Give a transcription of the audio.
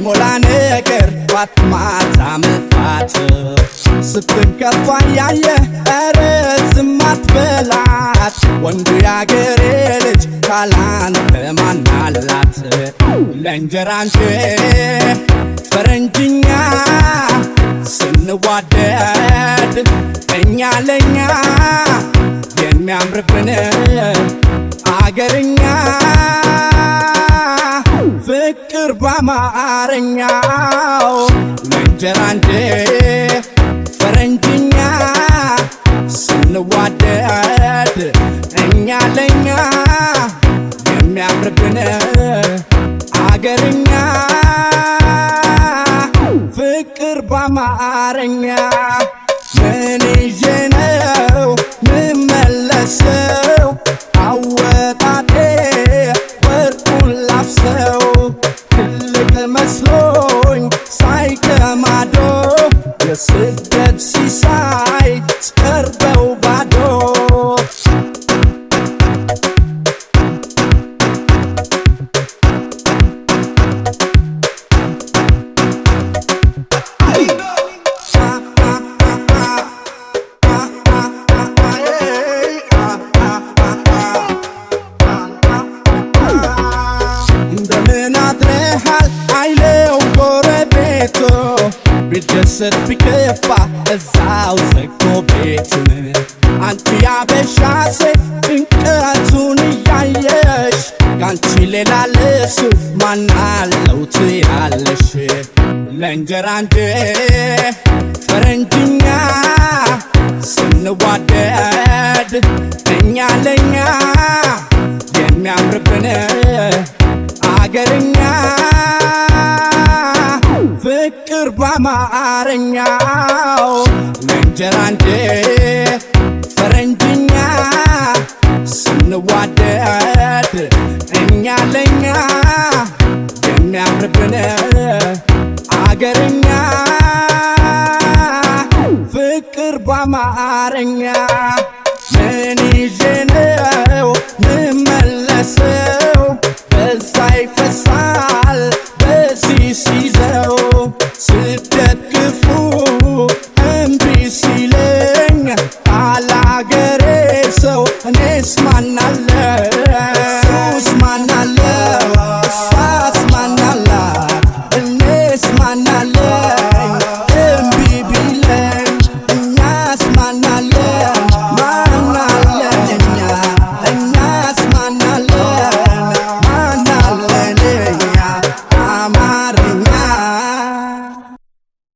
ማይሞላ ነገር ጧት ማታ መፋት ስትከፋ ያየ ኧረ ዝም አትበላት ወንዱ ያገሬ ልጅ ካላንተ ማን አላት ለእንጀራ እንጂ ፈረንጅኛ ስንዋደድ እኛ ለኛ የሚያምርብን አገርኛ ፍቅር በአማርኛው ለእንጀራ እንጂ ፈረንጅኛ ስንዋደድ እኛ ለኛ የሚያምርብን አገርኛ ፍቅር በአማርኛ ምን ይዤ ነው ምመለሰው አወጣጤ ወርቁን ላፍሰው ትልቅ መስሎኝ ሳይከማዶ የስደት ሲሳይ ስቀርበው ባዶ እንደምን አድረሃል አይለው ጎረቤቱ ቢደሰት ቢከፋ እዛው ዘግቶ ቤቱን አንቺ ያበሻ ሴት ጭንቀቱን እያየሽ ካንቺ ሌላ ለሱ ማን አለው ትያለሽ ለእንጀራ እንጂ ፈረንጅኛ ስንዋደድ እኛ ለኛ የሚያምርብን አገርኛ ፍቅር በአማርኛው ለእንጀራ እንጂ ፈረንጅኛ ስንዋደድ እኛ ለኛ የሚያምርብን አገርኛ ፍቅር በአማርኛ ምን ይዤ ነው ምመለሰው በዛ ይፈሳል በዚህ ሲይዘው ስደት ክፉ እምቢ ሲለኝ አላገሬ ሰው እኔስ ማን አለኝ